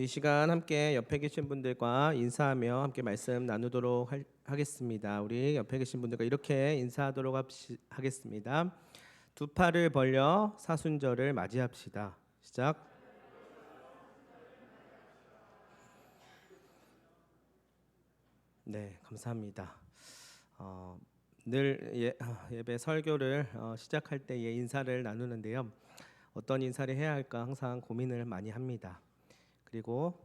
이 시간 함께 옆에 계신 분들과 인사하며 함께 말씀 나누도록 하겠습니다. 우리 옆에 계신 분들과 이렇게 인사하도록 하겠습니다. 두 팔을 벌려 사순절을 맞이합시다. 시작. 네, 감사합니다. 늘 예배 설교를 시작할 때에 인사를 나누는데요. 어떤 인사를 해야 할까 항상 고민을 많이 합니다. 그리고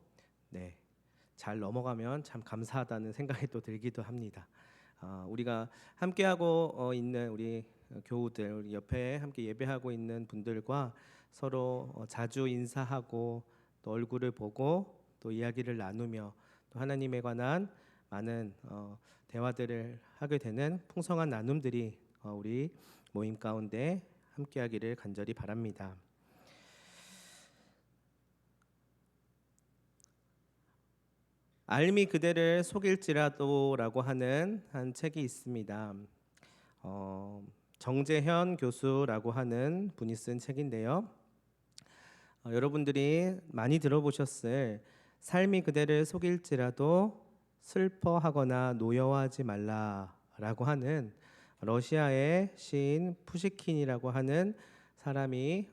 잘 넘어가면 참 감사하다는 생각이 또 들기도 합니다. 우리가 함께하고 있는 우리 교우들, 우리 옆에 함께 예배하고 있는 분들과 서로 자주 인사하고 또 얼굴을 보고 또 이야기를 나누며 또 하나님에 관한 많은 대화들을 하게 되는 풍성한 나눔들이 우리 모임 가운데 함께하기를 간절히 바랍니다. 알미 그대를 속일지라도라고 하는 한 책이 있습니다. 정재현 교수라고 하는 분이 쓴 책인데요. 여러분들이 많이 들어보셨을 삶이 그대를 속일지라도 슬퍼하거나 노여워하지 말라라고 하는 러시아의 시인 푸시킨이라고 하는 사람이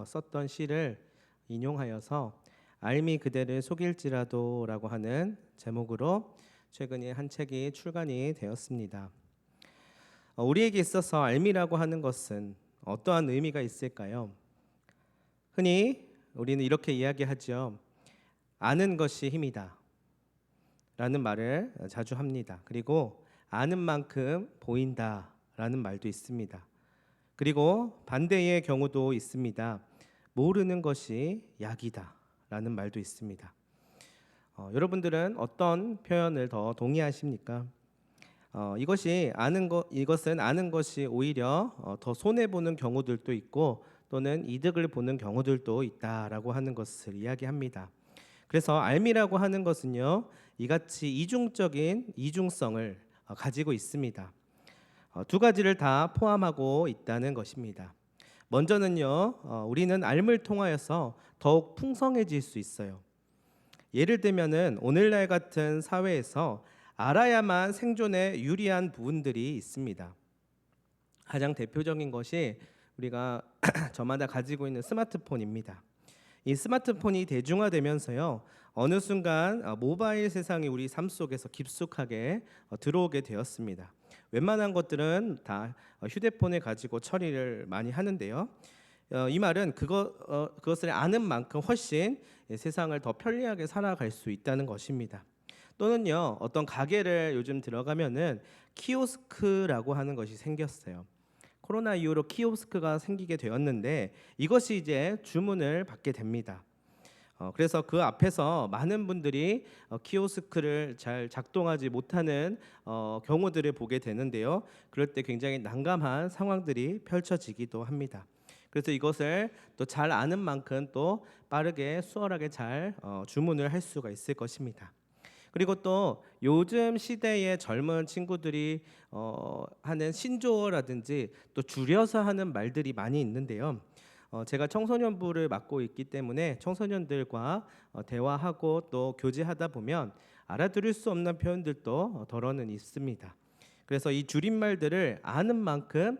썼던 시를 인용하여서 알미 그대를 속일지라도라고 하는 제목으로 최근에 한 책이 출간이 되었습니다. 우리에게 있어서 알미라고 하는 것은 어떠한 의미가 있을까요? 흔히 우리는 이렇게 이야기하죠. 아는 것이 힘이다 라는 말을 자주 합니다. 그리고 아는 만큼 보인다 라는 말도 있습니다. 그리고 반대의 경우도 있습니다. 모르는 것이 약이다 라는 말도 있습니다. 여러분들은 어떤 표현을 더 동의하십니까? 이것은 아는 것이 오히려 더 손해 보는 경우들도 있고 또는 이득을 보는 경우들도 있다라고 하는 것을 이야기합니다. 그래서 알미라고 하는 것은요, 이같이 이중적인 이중성을 가지고 있습니다. 두 가지를 다 포함하고 있다는 것입니다. 먼저는요, 우리는 알을 통하여서 더욱 풍성해질 수 있어요. 예를 들면은 오늘날 같은 사회에서 알아야만 생존에 유리한 부분들이 있습니다. 가장 대표적인 것이 우리가 저마다 가지고 있는 스마트폰입니다. 이 스마트폰이 대중화되면서요, 어느 순간 모바일 세상이 우리 삶 속에서 깊숙하게 들어오게 되었습니다. 웬만한 것들은 다 휴대폰을 가지고 처리를 많이 하는데요. 이 말은 그것을 아는 만큼 훨씬 세상을 더 편리하게 살아갈 수 있다는 것입니다. 또는요, 어떤 가게를 요즘 들어가면은 키오스크라고 하는 것이 생겼어요. 코로나 이후로 키오스크가 생기게 되었는데 이것이 이제 주문을 받게 됩니다. 그래서 그 앞에서 많은 분들이 키오스크를 잘 작동하지 못하는 경우들을 보게 되는데요. 그럴 때 굉장히 난감한 상황들이 펼쳐지기도 합니다. 그래서 이것을 또 잘 아는 만큼 또 빠르게 수월하게 잘 주문을 할 수가 있을 것입니다. 그리고 또 요즘 시대의 젊은 친구들이 하는 신조어라든지 또 줄여서 하는 말들이 많이 있는데요. 제가 청소년부를 맡고 있기 때문에 청소년들과 대화하고 또 교제하다 보면 알아들을 수 없는 표현들도 덜어는 있습니다. 그래서 이 줄임말들을 아는 만큼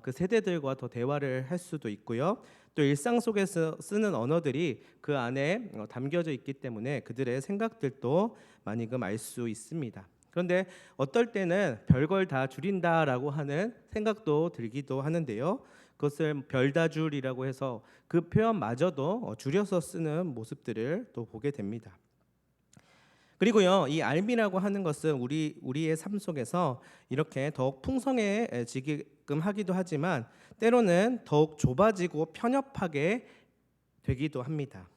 그 세대들과 더 대화를 할 수도 있고요. 또 일상 속에서 쓰는 언어들이 그 안에 담겨져 있기 때문에 그들의 생각들도 많이금 알 수 있습니다. 그런데 어떨 때는 별걸 다 줄인다라고 하는 생각도 들기도 하는데요. 그것을 별다줄이라고 해서 그 표현마저도 줄여서 쓰는 모습들을 또 보게 됩니다. 그리고요, 이 알미라고 하는 것은 우리의 삶 속에서 이렇게 더욱 풍성해지게끔 하기도 하지만 때로는 더욱 좁아지고 편협하게 되기도 합니다.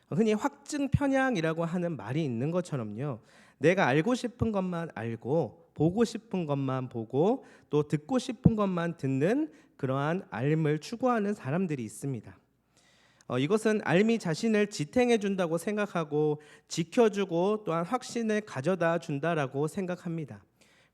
흔히 확증 편향이라고 하는 말이 있는 것처럼요, 내가 알고 싶은 것만 알고 보고 싶은 것만 보고 또 듣고 싶은 것만 듣는 그러한 알을 추구하는 사람들이 있습니다. 이것은 알미 자신을 지탱해 준다고 생각하고 지켜주고 또한 확신을 가져다 준다라고 생각합니다.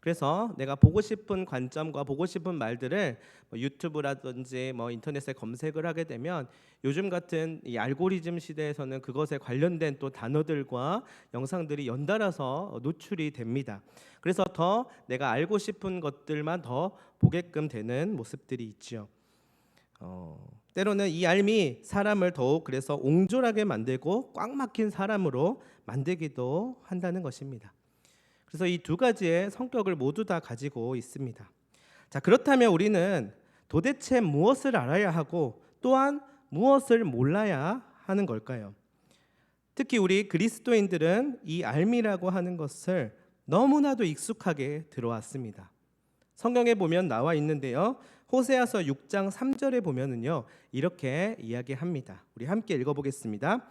그래서 내가 보고 싶은 관점과 보고 싶은 말들을 유튜브라든지 인터넷에 검색을 하게 되면 요즘 같은 이 알고리즘 시대에서는 그것에 관련된 또 단어들과 영상들이 연달아서 노출이 됩니다. 그래서 더 내가 알고 싶은 것들만 더 보게끔 되는 모습들이 있죠. 때로는 이 알미 사람을 더욱 그래서 옹졸하게 만들고 꽉 막힌 사람으로 만들기도 한다는 것입니다. 그래서 이 두 가지의 성격을 모두 다 가지고 있습니다. 자, 그렇다면 우리는 도대체 무엇을 알아야 하고 또한 무엇을 몰라야 하는 걸까요? 특히 우리 그리스도인들은 이 알미라고 하는 것을 너무나도 익숙하게 들어왔습니다. 성경에 보면 나와 있는데요. 호세아서 6장 3절에 보면은요, 이렇게 이야기합니다. 우리 함께 읽어보겠습니다.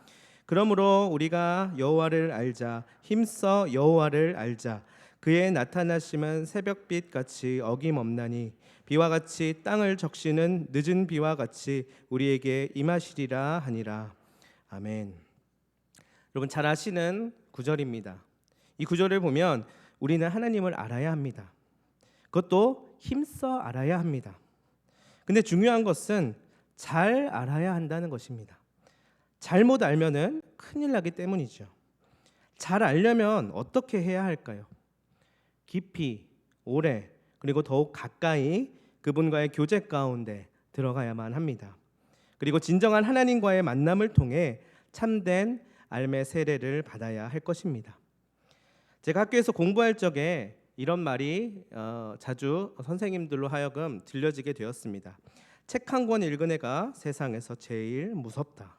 그러므로 우리가 여호와를 알자, 힘써 여호와를 알자. 그의 나타나심은 새벽빛 같이 어김없나니 비와 같이 땅을 적시는 늦은 비와 같이 우리에게 임하시리라 하니라. 아멘. 여러분 잘 아시는 구절입니다. 이 구절을 보면 우리는 하나님을 알아야 합니다. 그것도 힘써 알아야 합니다. 근데 중요한 것은 잘 알아야 한다는 것입니다. 잘못 알면은 큰일 나기 때문이죠. 잘 알려면 어떻게 해야 할까요? 깊이, 오래, 그리고 더욱 가까이 그분과의 교제 가운데 들어가야만 합니다. 그리고 진정한 하나님과의 만남을 통해 참된 삶의 세례를 받아야 할 것입니다. 제가 학교에서 공부할 적에 이런 말이 자주 선생님들로 하여금 들려지게 되었습니다. 책 한 권 읽은 애가 세상에서 제일 무섭다.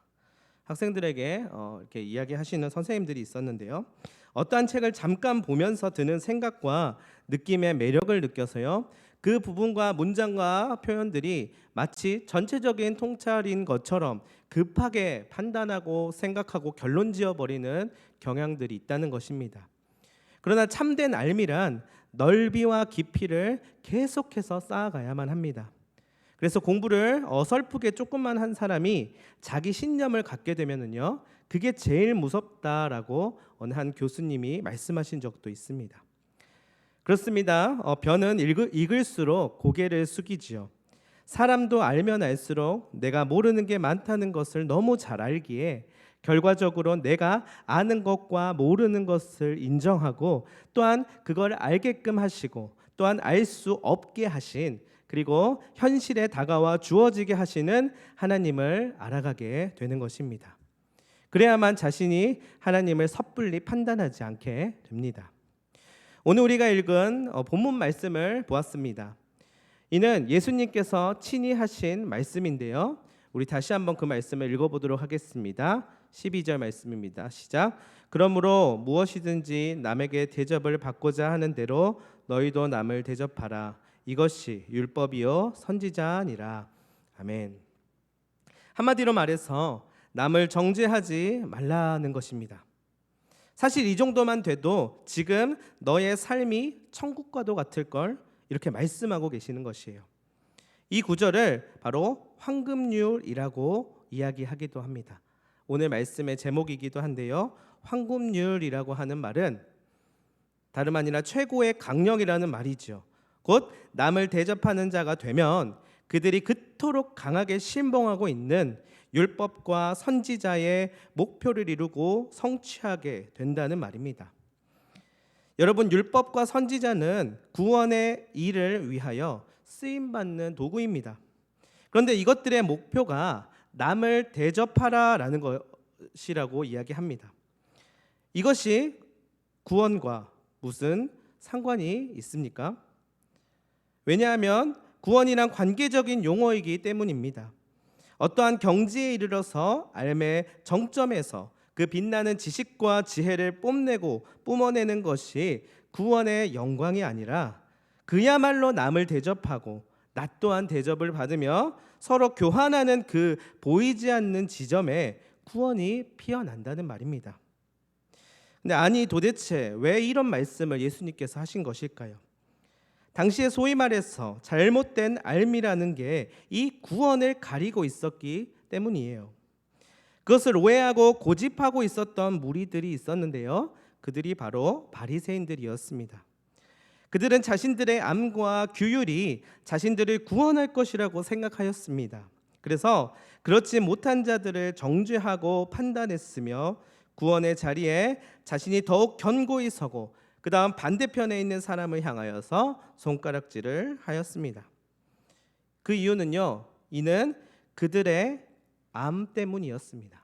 학생들에게 이렇게 이야기하시는 선생님들이 있었는데요. 어떠한 책을 잠깐 보면서 드는 생각과 느낌의 매력을 느껴서요, 그 부분과 문장과 표현들이 마치 전체적인 통찰인 것처럼 급하게 판단하고 생각하고 결론 지어버리는 경향들이 있다는 것입니다. 그러나 참된 알미란 넓이와 깊이를 계속해서 쌓아가야만 합니다. 그래서 공부를 어설프게 조금만 한 사람이 자기 신념을 갖게 되면은요, 그게 제일 무섭다라고 어느 한 교수님이 말씀하신 적도 있습니다. 그렇습니다. 변은 익을수록 고개를 숙이지요. 사람도 알면 알수록 내가 모르는 게 많다는 것을 너무 잘 알기에 결과적으로 내가 아는 것과 모르는 것을 인정하고 또한 그걸 알게끔 하시고 또한 알 수 없게 하신, 그리고 현실에 다가와 주어지게 하시는 하나님을 알아가게 되는 것입니다. 그래야만 자신이 하나님을 섣불리 판단하지 않게 됩니다. 오늘 우리가 읽은 본문 말씀을 보았습니다. 이는 예수님께서 친히 하신 말씀인데요. 우리 다시 한번 그 말씀을 읽어보도록 하겠습니다. 12절 말씀입니다. 시작. 그러므로 무엇이든지 남에게 대접을 받고자 하는 대로 너희도 남을 대접하라. 이것이 율법이요 선지자니라. 아멘. 한마디로 말해서 남을 정죄하지 말라는 것입니다. 사실 이 정도만 돼도 지금 너의 삶이 천국과도 같을 걸 이렇게 말씀하고 계시는 것이에요. 이 구절을 바로 황금률이라고 이야기하기도 합니다. 오늘 말씀의 제목이기도 한데요. 황금률이라고 하는 말은 다름 아니라 최고의 강령이라는 말이죠. 곧 남을 대접하는 자가 되면 그들이 그토록 강하게 신봉하고 있는 율법과 선지자의 목표를 이루고 성취하게 된다는 말입니다. 여러분, 율법과 선지자는 구원의 일을 위하여 쓰임받는 도구입니다. 그런데 이것들의 목표가 남을 대접하라라는 것이라고 이야기합니다. 이것이 구원과 무슨 상관이 있습니까? 왜냐하면 구원이란 관계적인 용어이기 때문입니다. 어떠한 경지에 이르러서 삶의 정점에서 그 빛나는 지식과 지혜를 뿜어내는 것이 구원의 영광이 아니라 그야말로 남을 대접하고 나 또한 대접을 받으며 서로 교환하는 그 보이지 않는 지점에 구원이 피어난다는 말입니다. 근데 아니 도대체 왜 이런 말씀을 예수님께서 하신 것일까요? 당시에 소위 말해서 잘못된 알미라는 게 이 구원을 가리고 있었기 때문이에요. 그것을 오해하고 고집하고 있었던 무리들이 있었는데요. 그들이 바로 바리새인들이었습니다. 그들은 자신들의 암과 규율이 자신들을 구원할 것이라고 생각하였습니다. 그래서 그렇지 못한 자들을 정죄하고 판단했으며 구원의 자리에 자신이 더욱 견고히 서고 그 다음 반대편에 있는 사람을 향하여서 손가락질을 하였습니다. 그 이유는요, 이는 그들의 암 때문이었습니다.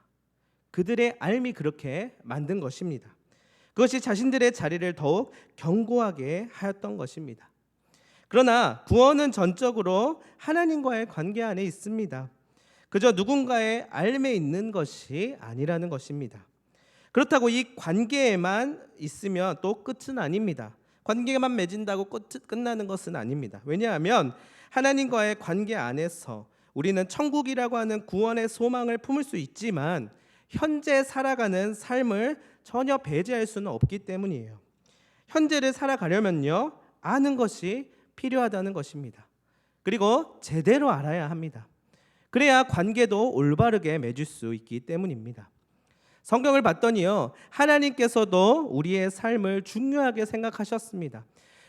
그들의 앓음이 그렇게 만든 것입니다. 그것이 자신들의 자리를 더욱 견고하게 하였던 것입니다. 그러나 구원은 전적으로 하나님과의 관계 안에 있습니다. 그저 누군가의 앓음에 있는 것이 아니라는 것입니다. 그렇다고 이 관계에만 있으면 또 끝은 아닙니다. 관계만 맺은다고 끝나는 것은 아닙니다. 왜냐하면 하나님과의 관계 안에서 우리는 천국이라고 하는 구원의 소망을 품을 수 있지만 현재 살아가는 삶을 전혀 배제할 수는 없기 때문이에요. 현재를 살아가려면요, 아는 것이 필요하다는 것입니다. 그리고 제대로 알아야 합니다. 그래야 관계도 올바르게 맺을 수 있기 때문입니다. 성경을 봤더니요, 하나님께서도 우리의 삶을 중요하게 생각하셨습니다.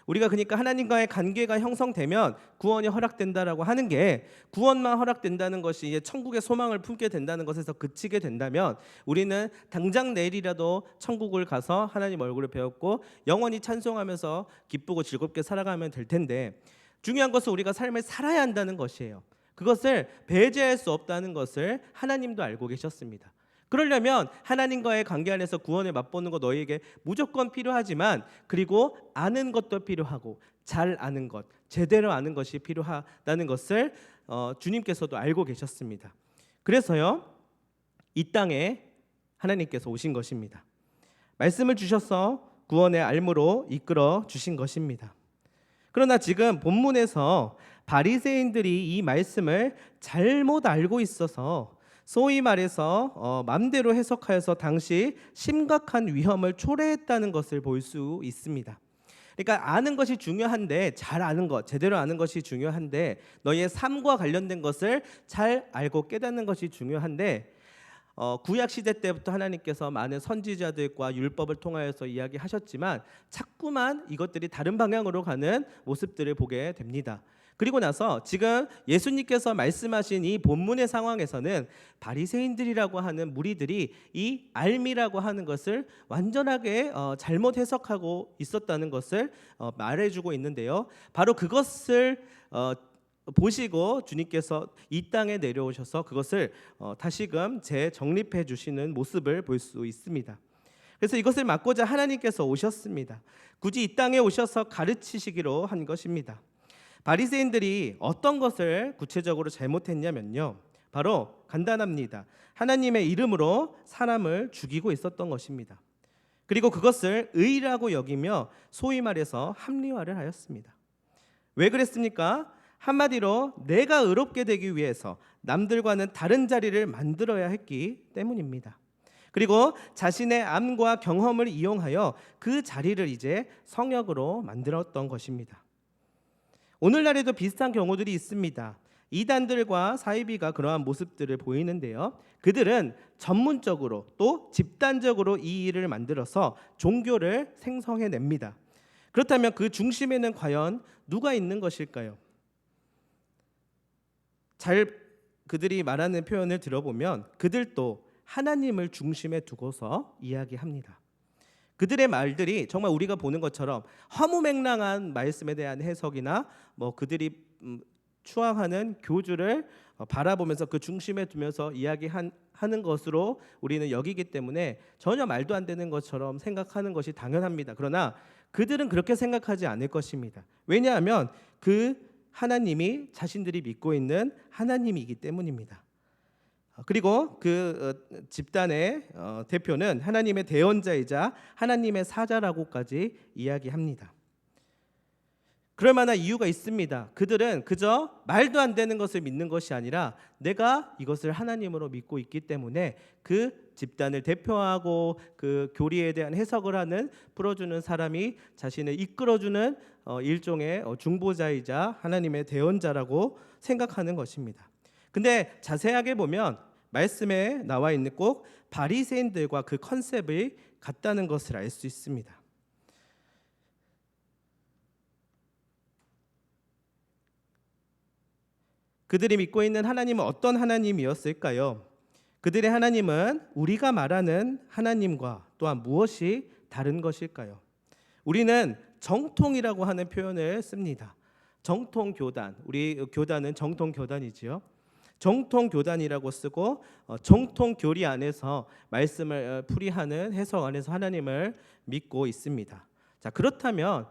우리가 그러니까 하나님과의 관계가 형성되면 구원이 허락된다라고 하는 게, 구원만 허락된다는 것이 이제 천국의 소망을 품게 된다는 것에서 그치게 된다면 우리는 당장 내일이라도 천국을 가서 하나님 얼굴을 배웠고 영원히 찬송하면서 기쁘고 즐겁게 살아가면 될 텐데, 중요한 것은 우리가 삶을 살아야 한다는 것이에요. 그것을 배제할 수 없다는 것을 하나님도 알고 계셨습니다. 그러려면 하나님과의 관계 안에서 구원을 맛보는 것 너희에게 무조건 필요하지만, 그리고 아는 것도 필요하고 잘 아는 것, 제대로 아는 것이 필요하다는 것을 주님께서도 알고 계셨습니다. 그래서요, 이 땅에 하나님께서 오신 것입니다. 말씀을 주셔서 구원의 알무로 이끌어 주신 것입니다. 그러나 지금 본문에서 바리새인들이 이 말씀을 잘못 알고 있어서 소위 말해서 맘대로 해석하여서 당시 심각한 위험을 초래했다는 것을 볼 수 있습니다. 그러니까 아는 것이 중요한데, 잘 아는 것, 제대로 아는 것이 중요한데, 너희의 삶과 관련된 것을 잘 알고 깨닫는 것이 중요한데, 구약 시대 때부터 하나님께서 많은 선지자들과 율법을 통하여서 이야기하셨지만 자꾸만 이것들이 다른 방향으로 가는 모습들을 보게 됩니다. 그리고 나서 지금 예수님께서 말씀하신 이 본문의 상황에서는 바리새인들이라고 하는 무리들이 이 알미라고 하는 것을 완전하게 잘못 해석하고 있었다는 것을 말해주고 있는데요. 바로 그것을 보시고 주님께서 이 땅에 내려오셔서 그것을 다시금 재정립해 주시는 모습을 볼 수 있습니다. 그래서 이것을 막고자 하나님께서 오셨습니다. 굳이 이 땅에 오셔서 가르치시기로 한 것입니다. 바리새인들이 어떤 것을 구체적으로 잘못했냐면요, 바로 간단합니다. 하나님의 이름으로 사람을 죽이고 있었던 것입니다. 그리고 그것을 의라고 여기며 소위 말해서 합리화를 하였습니다. 왜 그랬습니까? 한마디로 내가 의롭게 되기 위해서 남들과는 다른 자리를 만들어야 했기 때문입니다. 그리고 자신의 암과 경험을 이용하여 그 자리를 이제 성역으로 만들었던 것입니다. 오늘날에도 비슷한 경우들이 있습니다. 이단들과 사이비가 그러한 모습들을 보이는데요, 그들은 전문적으로 또 집단적으로 이 일을 만들어서 종교를 생성해냅니다. 그렇다면 그 중심에는 과연 누가 있는 것일까요? 그들이 말하는 표현을 들어보면 그들도 하나님을 중심에 두고서 이야기합니다. 그들의 말들이 정말 우리가 보는 것처럼 허무맹랑한 말씀에 대한 해석이나 그들이 추앙하는 교주를 바라보면서 그 중심에 두면서 이야기하는 것으로 우리는 여기기 때문에 전혀 말도 안 되는 것처럼 생각하는 것이 당연합니다. 그러나 그들은 그렇게 생각하지 않을 것입니다. 왜냐하면 그 하나님이 자신들이 믿고 있는 하나님이기 때문입니다. 그리고 그 집단의 대표는 하나님의 대언자이자 하나님의 사자라고까지 이야기합니다. 그럴 만한 이유가 있습니다. 그들은 그저 말도 안 되는 것을 믿는 것이 아니라 내가 이것을 하나님으로 믿고 있기 때문에 그 집단을 대표하고 그 교리에 대한 해석을 하는, 풀어주는 사람이 자신을 이끌어주는 일종의 중보자이자 하나님의 대언자라고 생각하는 것입니다. 근데 자세하게 보면 말씀에 나와 있는 꼭 바리새인들과 그 컨셉이 같다는 것을 알 수 있습니다. 그들이 믿고 있는 하나님은 어떤 하나님이었을까요? 그들의 하나님은 우리가 말하는 하나님과 또한 무엇이 다른 것일까요? 우리는 정통이라고 하는 표현을 씁니다. 정통교단, 우리 교단은 정통교단이지요. 정통교단이라고 쓰고 정통교리 안에서 말씀을 풀이하는 해석 안에서 하나님을 믿고 있습니다. 자, 그렇다면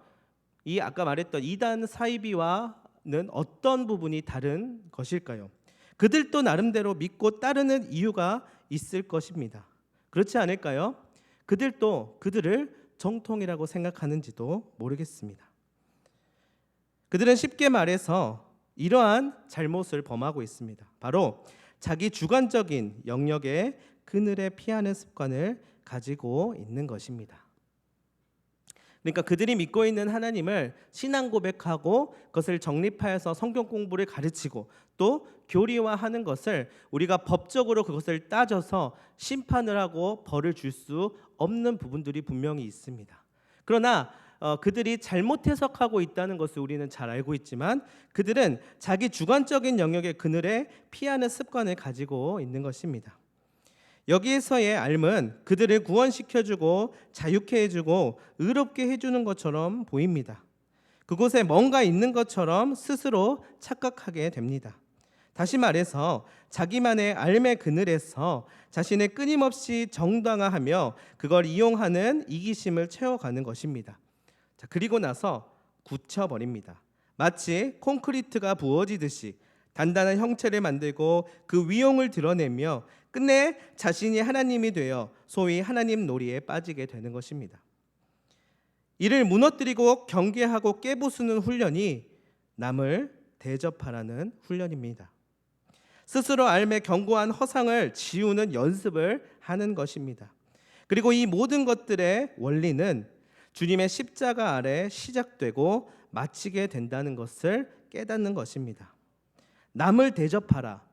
이 아까 말했던 이단 사이비와는 어떤 부분이 다른 것일까요? 그들도 나름대로 믿고 따르는 이유가 있을 것입니다. 그렇지 않을까요? 그들도 그들을 정통이라고 생각하는지도 모르겠습니다. 그들은 쉽게 말해서 이러한 잘못을 범하고 있습니다. 바로 자기 주관적인 영역에 그늘에 피하는 습관을 가지고 있는 것입니다. 그러니까 그들이 믿고 있는 하나님을 신앙 고백하고 그것을 정립하여서 성경 공부를 가르치고 또 교리화하는 것을 우리가 법적으로 그것을 따져서 심판을 하고 벌을 줄 수 없는 부분들이 분명히 있습니다. 그러나 그들이 잘못 해석하고 있다는 것을 우리는 잘 알고 있지만 그들은 자기 주관적인 영역의 그늘에 피하는 습관을 가지고 있는 것입니다. 여기에서의 삶은 그들을 구원시켜주고 자유케 해주고 의롭게 해주는 것처럼 보입니다. 그곳에 뭔가 있는 것처럼 스스로 착각하게 됩니다. 다시 말해서 자기만의 삶의 그늘에서 자신을 끊임없이 정당화하며 그걸 이용하는 이기심을 채워가는 것입니다. 자, 그리고 나서 굳혀버립니다. 마치 콘크리트가 부어지듯이 단단한 형체를 만들고 그 위용을 드러내며 끝내 자신이 하나님이 되어 소위 하나님 놀이에 빠지게 되는 것입니다. 이를 무너뜨리고 경계하고 깨부수는 훈련이 남을 대접하라는 훈련입니다. 스스로 삶의 견고한 허상을 지우는 연습을 하는 것입니다. 그리고 이 모든 것들의 원리는 주님의 십자가 아래 시작되고 마치게 된다는 것을 깨닫는 것입니다. 남을 대접하라.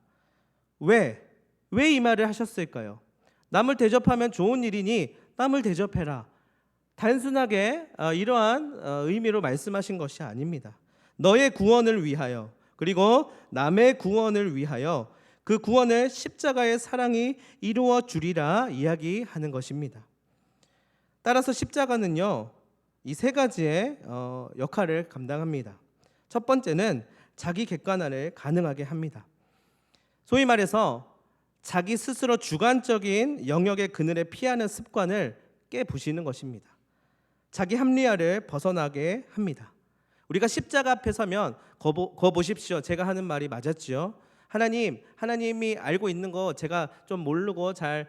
왜 이 말을 하셨을까요? 남을 대접하면 좋은 일이니 남을 대접해라. 단순하게 이러한 의미로 말씀하신 것이 아닙니다. 너의 구원을 위하여 그리고 남의 구원을 위하여 그 구원을 십자가의 사랑이 이루어 주리라 이야기하는 것입니다. 따라서 십자가는요, 이 세 가지의 역할을 감당합니다. 첫 번째는 자기 객관화를 가능하게 합니다. 소위 말해서 자기 스스로 주관적인 영역의 그늘에 피하는 습관을 깨부시는 것입니다. 자기 합리화를 벗어나게 합니다. 우리가 십자가 앞에 서면 거 보십시오. 제가 하는 말이 맞았지요. 하나님이 알고 있는 거 제가 좀 모르고 잘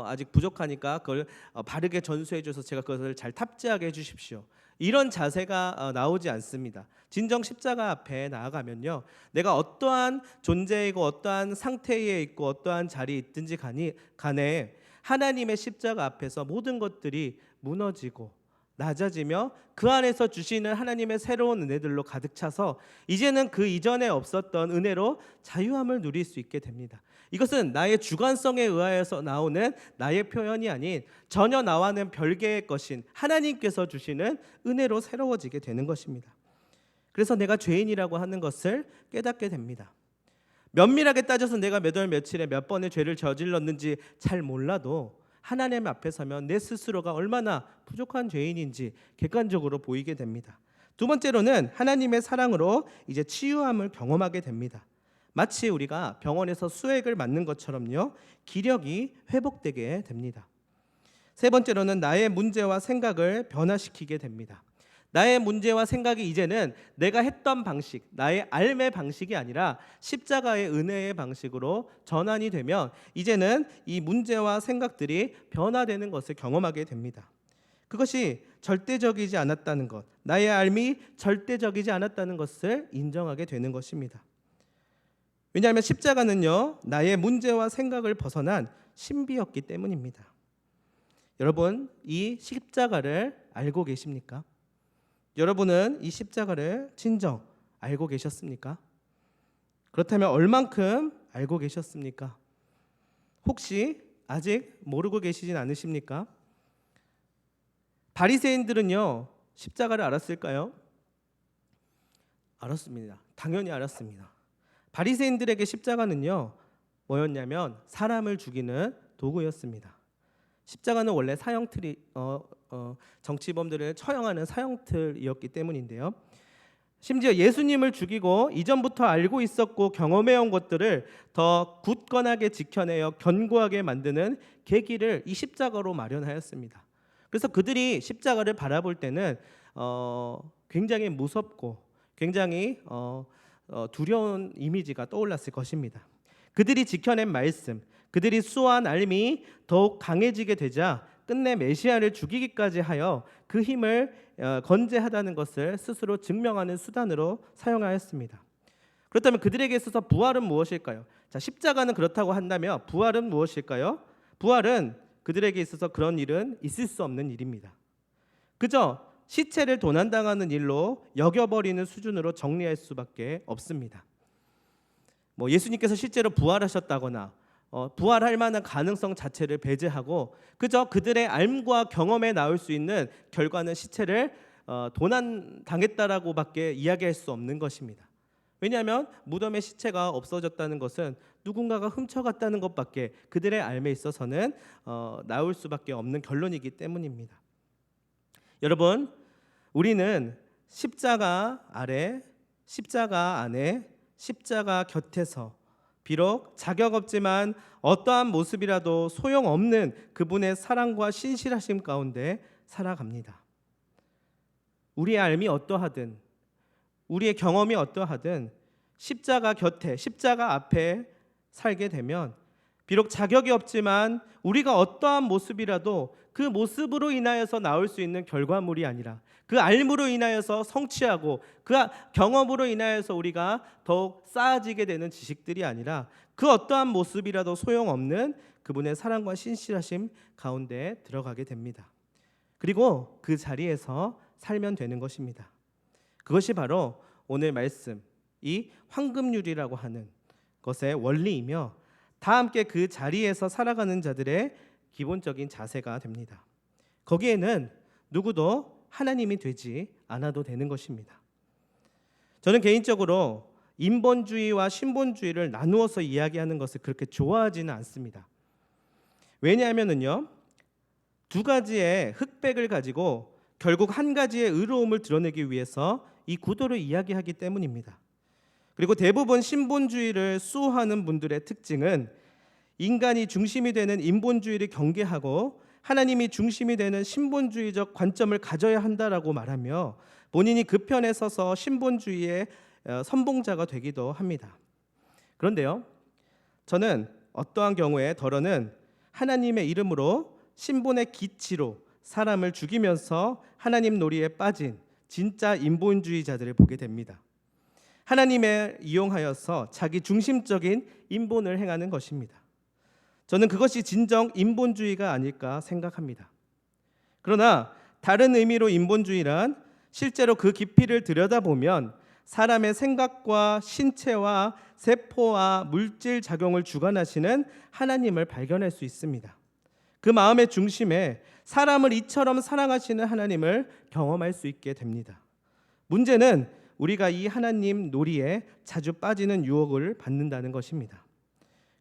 아직 부족하니까 그걸 바르게 전수해 줘서 제가 그것을 잘 탑재하게 해 주십시오. 이런 자세가 나오지 않습니다. 진정 십자가 앞에 나아가면요, 내가 어떠한 존재이고 어떠한 상태에 있고 어떠한 자리에 있든지 간에 하나님의 십자가 앞에서 모든 것들이 무너지고 낮아지며 그 안에서 주시는 하나님의 새로운 은혜들로 가득 차서 이제는 그 이전에 없었던 은혜로 자유함을 누릴 수 있게 됩니다. 이것은 나의 주관성에 의하여서 나오는 나의 표현이 아닌 전혀 나와는 별개의 것인 하나님께서 주시는 은혜로 새로워지게 되는 것입니다. 그래서 내가 죄인이라고 하는 것을 깨닫게 됩니다. 면밀하게 따져서 내가 몇 월 며칠에 몇 번의 죄를 저질렀는지 잘 몰라도 하나님 앞에 서면 내 스스로가 얼마나 부족한 죄인인지 객관적으로 보이게 됩니다. 두 번째로는 하나님의 사랑으로 이제 치유함을 경험하게 됩니다. 마치 우리가 병원에서 수액을 맞는 것처럼요, 기력이 회복되게 됩니다. 세 번째로는 나의 문제와 생각을 변화시키게 됩니다. 나의 문제와 생각이 이제는 내가 했던 방식, 나의 삶의 방식이 아니라 십자가의 은혜의 방식으로 전환이 되면 이제는 이 문제와 생각들이 변화되는 것을 경험하게 됩니다. 그것이 절대적이지 않았다는 것, 나의 삶이 절대적이지 않았다는 것을 인정하게 되는 것입니다. 왜냐하면 십자가는요, 나의 문제와 생각을 벗어난 신비였기 때문입니다. 여러분, 이 십자가를 알고 계십니까? 여러분은 이 십자가를 진정 알고 계셨습니까? 그렇다면 얼만큼 알고 계셨습니까? 혹시 아직 모르고 계시진 않으십니까? 바리새인들은요, 십자가를 알았을까요? 알았습니다. 당연히 알았습니다. 바리새인들에게 십자가는요, 뭐였냐면 사람을 죽이는 도구였습니다. 십자가는 원래 정치범들을 처형하는 사형틀이었기 때문인데요. 심지어 예수님을 죽이고 이전부터 알고 있었고 경험해온 것들을 더 굳건하게 지켜내어 견고하게 만드는 계기를 이 십자가로 마련하였습니다. 그래서 그들이 십자가를 바라볼 때는 굉장히 무섭고 굉장히 두려운 이미지가 떠올랐을 것입니다. 그들이 지켜낸 말씀, 그들이 수호한 알미 더욱 강해지게 되자 끝내 메시아를 죽이기까지 하여 그 힘을 건재하다는 것을 스스로 증명하는 수단으로 사용하였습니다. 그렇다면 그들에게 있어서 부활은 무엇일까요? 자, 십자가는 그렇다고 한다면 부활은 무엇일까요? 부활은 그들에게 있어서 그런 일은 있을 수 없는 일입니다. 그저 시체를 도난당하는 일로 여겨버리는 수준으로 정리할 수밖에 없습니다. 예수님께서 실제로 부활하셨다거나 부활할 만한 가능성 자체를 배제하고 그저 그들의 알과 경험에 나올 수 있는 결과는 시체를 도난당했다라고밖에 이야기할 수 없는 것입니다. 왜냐하면 무덤의 시체가 없어졌다는 것은 누군가가 훔쳐갔다는 것밖에 그들의 알에 있어서는 나올 수밖에 없는 결론이기 때문입니다. 여러분, 우리는 십자가 아래, 십자가 안에, 십자가 곁에서 비록 자격 없지만 어떠한 모습이라도 소용없는 그분의 사랑과 신실하심 가운데 살아갑니다. 우리의 삶이 어떠하든 우리의 경험이 어떠하든 십자가 곁에, 십자가 앞에 살게 되면 비록 자격이 없지만 우리가 어떠한 모습이라도 그 모습으로 인하여서 나올 수 있는 결과물이 아니라 그 알므로 인하여서 성취하고 그 경험으로 인하여서 우리가 더욱 쌓아지게 되는 지식들이 아니라 그 어떠한 모습이라도 소용없는 그분의 사랑과 신실하심 가운데 들어가게 됩니다. 그리고 그 자리에서 살면 되는 것입니다. 그것이 바로 오늘 말씀, 이 황금률이라고 하는 것의 원리이며 다 함께 그 자리에서 살아가는 자들의 기본적인 자세가 됩니다. 거기에는 누구도 하나님이 되지 않아도 되는 것입니다. 저는 개인적으로 인본주의와 신본주의를 나누어서 이야기하는 것을 그렇게 좋아하지는 않습니다. 왜냐하면요, 두 가지의 흑백을 가지고 결국 한 가지의 의로움을 드러내기 위해서 이 구도를 이야기하기 때문입니다. 그리고 대부분 신본주의를 수호하는 분들의 특징은 인간이 중심이 되는 인본주의를 경계하고 하나님이 중심이 되는 신본주의적 관점을 가져야 한다라고 말하며 본인이 그 편에 서서 신본주의의 선봉자가 되기도 합니다. 그런데요, 저는 어떠한 경우에 더러는 하나님의 이름으로 신본의 기치로 사람을 죽이면서 하나님 놀이에 빠진 진짜 인본주의자들을 보게 됩니다. 하나님을 이용하여서 자기 중심적인 인본을 행하는 것입니다. 저는 그것이 진정 인본주의가 아닐까 생각합니다. 그러나 다른 의미로 인본주의란 실제로 그 깊이를 들여다보면 사람의 생각과 신체와 세포와 물질 작용을 주관하시는 하나님을 발견할 수 있습니다. 그 마음의 중심에 사람을 이처럼 사랑하시는 하나님을 경험할 수 있게 됩니다. 문제는 우리가 이 하나님 놀이에 자주 빠지는 유혹을 받는다는 것입니다.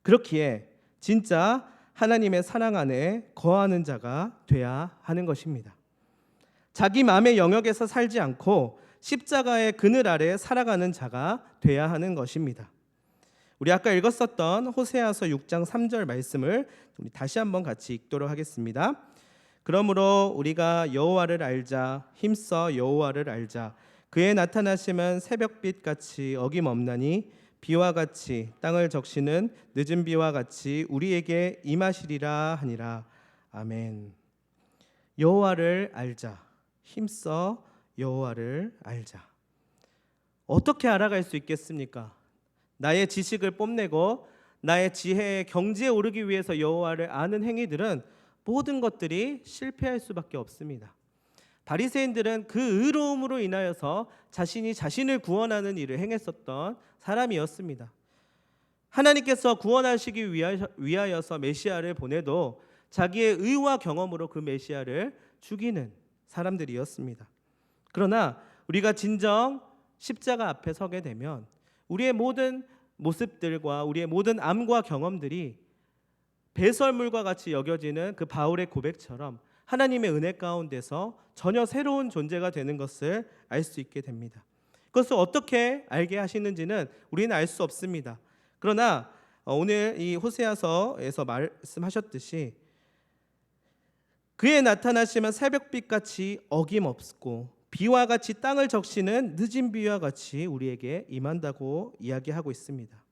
그렇기에 진짜 하나님의 사랑 안에 거하는 자가 돼야 하는 것입니다. 자기 마음의 영역에서 살지 않고 십자가의 그늘 아래 살아가는 자가 돼야 하는 것입니다. 우리 아까 읽었었던 호세아서 6장 3절 말씀을 우리 다시 한번 같이 읽도록 하겠습니다. 그러므로 우리가 여호와를 알자, 힘써 여호와를 알자. 그의 나타나심은 새벽빛 같이 어김없나니 비와 같이 땅을 적시는 늦은 비와 같이 우리에게 임하시리라 하니라. 아멘. 여호와를 알자, 힘써 여호와를 알자. 어떻게 알아갈 수 있겠습니까? 나의 지식을 뽐내고 나의 지혜의 경지에 오르기 위해서 여호와를 아는 행위들은 모든 것들이 실패할 수밖에 없습니다. 바리새인들은 그 의로움으로 인하여서 자신이 자신을 구원하는 일을 행했었던 사람이었습니다. 하나님께서 구원하시기 위하여서 메시아를 보내도 자기의 의와 경험으로 그 메시아를 죽이는 사람들이었습니다. 그러나 우리가 진정 십자가 앞에 서게 되면 우리의 모든 모습들과 우리의 모든 암과 경험들이 배설물과 같이 여겨지는 그 바울의 고백처럼 하나님의 은혜 가운데서 전혀 새로운 존재가 되는 것을 알 수 있게 됩니다. 그것을 어떻게 알게 하시는지는 우리는 알 수 없습니다. 그러나 오늘 이 호세아서에서 말씀하셨듯이 그의 나타나시면 새벽빛같이 어김없고 비와 같이 땅을 적시는 늦은 비와 같이 우리에게 임한다고 이야기하고 있습니다.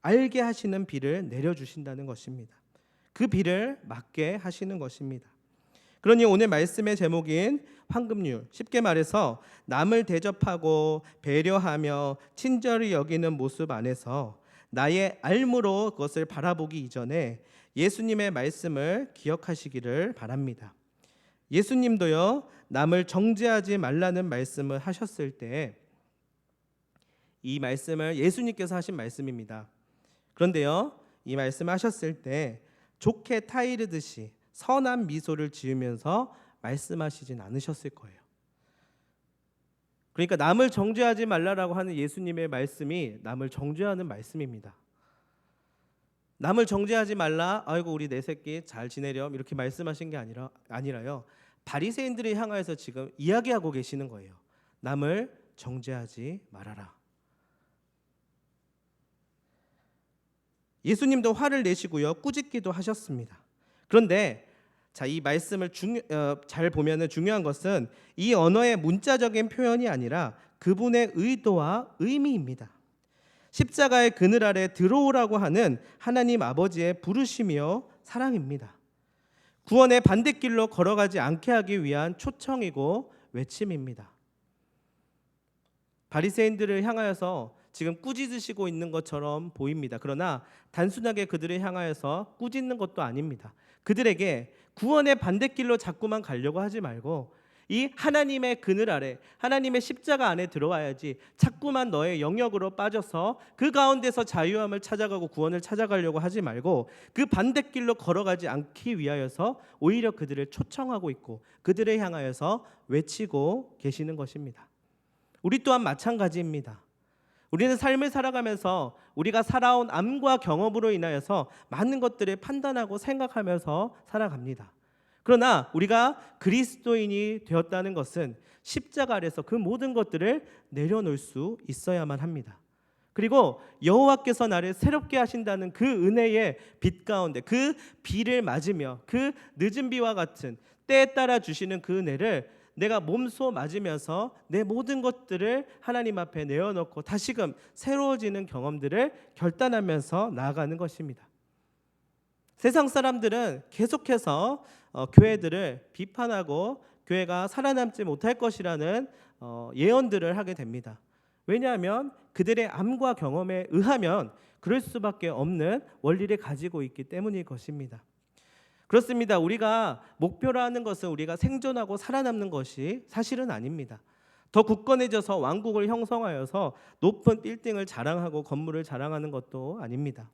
알게 하시는 비를 내려주신다는 것입니다. 그 비를 맞게 하시는 것입니다. 그러니 오늘 말씀의 제목인 황금률, 쉽게 말해서 남을 대접하고 배려하며 친절히 여기는 모습 안에서 나의 알므로 그것을 바라보기 이전에 예수님의 말씀을 기억하시기를 바랍니다. 예수님도요, 남을 정죄하지 말라는 말씀을 하셨을 때 이 말씀을 예수님께서 하신 말씀입니다. 그런데요, 이 말씀을 하셨을 때 좋게 타이르듯이 선한 미소를 지으면서 말씀하시진 않으셨을 거예요. 그러니까 남을 정죄하지 말라라고 하는 예수님의 말씀이 남을 정죄하는 말씀입니다. 남을 정죄하지 말라, 아이고 우리 내 새끼 잘 지내렴 이렇게 말씀하신 게 아니라요. 바리새인들을 향하여서 지금 이야기하고 계시는 거예요. 남을 정죄하지 말아라. 예수님도 화를 내시고요, 꾸짖기도 하셨습니다. 그런데 이 말씀을 잘 보면은 중요한 것은 이 언어의 문자적인 표현이 아니라 그분의 의도와 의미입니다. 십자가의 그늘 아래 들어오라고 하는 하나님 아버지의 부르심이요 사랑입니다. 구원의 반대길로 걸어가지 않게 하기 위한 초청이고 외침입니다. 바리새인들을 향하여서 지금 꾸짖으시고 있는 것처럼 보입니다. 그러나 단순하게 그들을 향하여서 꾸짖는 것도 아닙니다. 그들에게 구원의 반대길로 자꾸만 가려고 하지 말고 이 하나님의 그늘 아래, 하나님의 십자가 안에 들어와야지 자꾸만 너의 영역으로 빠져서 그 가운데서 자유함을 찾아가고 구원을 찾아가려고 하지 말고 그 반대길로 걸어가지 않기 위하여서 오히려 그들을 초청하고 있고 그들을 향하여서 외치고 계시는 것입니다. 우리 또한 마찬가지입니다. 우리는 삶을 살아가면서 우리가 살아온 암과 경험으로 인하여서 많은 것들을 판단하고 생각하면서 살아갑니다. 그러나 우리가 그리스도인이 되었다는 것은 십자가 아래서 그 모든 것들을 내려놓을 수 있어야만 합니다. 그리고 여호와께서 나를 새롭게 하신다는 그 은혜의 빛 가운데 그 비를 맞으며 그 늦은 비와 같은 때에 따라 주시는 그 은혜를 내가 몸소 맞으면서 내 모든 것들을 하나님 앞에 내어놓고 다시금 새로워지는 경험들을 결단하면서 나아가는 것입니다. 세상 사람들은 계속해서 교회들을 비판하고 교회가 살아남지 못할 것이라는 예언들을 하게 됩니다. 왜냐하면 그들의 암과 경험에 의하면 그럴 수밖에 없는 원리를 가지고 있기 때문일 것입니다. 그렇습니다. 우리가 목표로 하는 것은 우리가 생존하고 살아남는 것이 사실은 아닙니다. 더 굳건해져서 왕국을 형성하여서 높은 빌딩을 자랑하고 건물을 자랑하는 것도 아닙니다.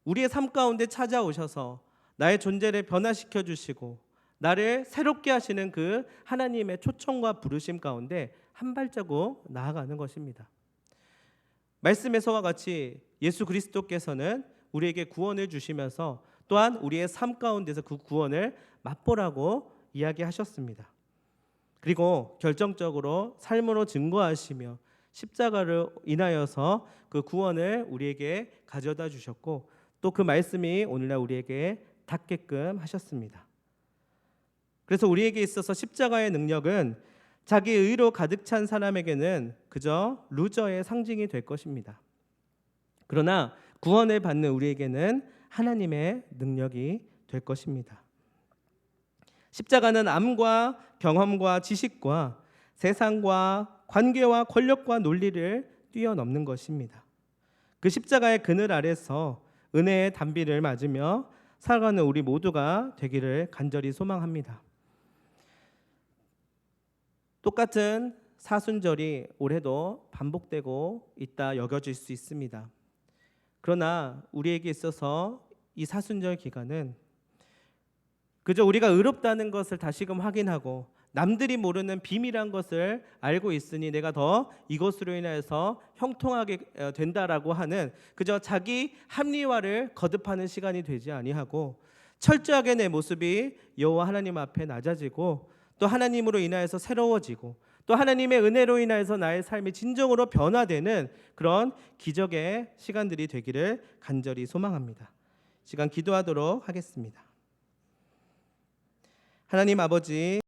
우리의 삶 가운데 찾아오셔서 나의 존재를 변화시켜 주시고 나를 새롭게 하시는 그 하나님의 초청과 부르심 가운데 한 발자국 나아가는 것입니다. 말씀에서와 같이 예수 그리스도께서는 우리에게 구원을 주시면서 또한 우리의 삶 가운데서 그 구원을 맛보라고 이야기하셨습니다. 그리고 결정적으로 삶으로 증거하시며 십자가를 인하여서 그 구원을 우리에게 가져다 주셨고 또 그 말씀이 오늘날 우리에게 닿게끔 하셨습니다. 그래서 우리에게 있어서 십자가의 능력은 자기 의로 가득 찬 사람에게는 그저 루저의 상징이 될 것입니다. 그러나 구원을 받는 우리에게는 하나님의 능력이 될 것입니다. 십자가는 암과 경험과 지식과 세상과 관계와 권력과 논리를 뛰어넘는 것입니다. 그 십자가의 그늘 아래서 은혜의 단비를 맞으며 살아가는 우리 모두가 되기를 간절히 소망합니다. 똑같은 사순절이 올해도 반복되고 있다 여겨질 수 있습니다. 그러나 우리에게 있어서 이 사순절 기간은 그저 우리가 의롭다는 것을 다시금 확인하고 남들이 모르는 비밀한 것을 알고 있으니 내가 더 이것으로 인해서 형통하게 된다라고 하는 그저 자기 합리화를 거듭하는 시간이 되지 아니하고 철저하게 내 모습이 여호와 하나님 앞에 낮아지고 또 하나님으로 인하여서 새로워지고 또 하나님의 은혜로 인하여서 나의 삶이 진정으로 변화되는 그런 기적의 시간들이 되기를 간절히 소망합니다. 시간 기도하도록 하겠습니다. 하나님 아버지,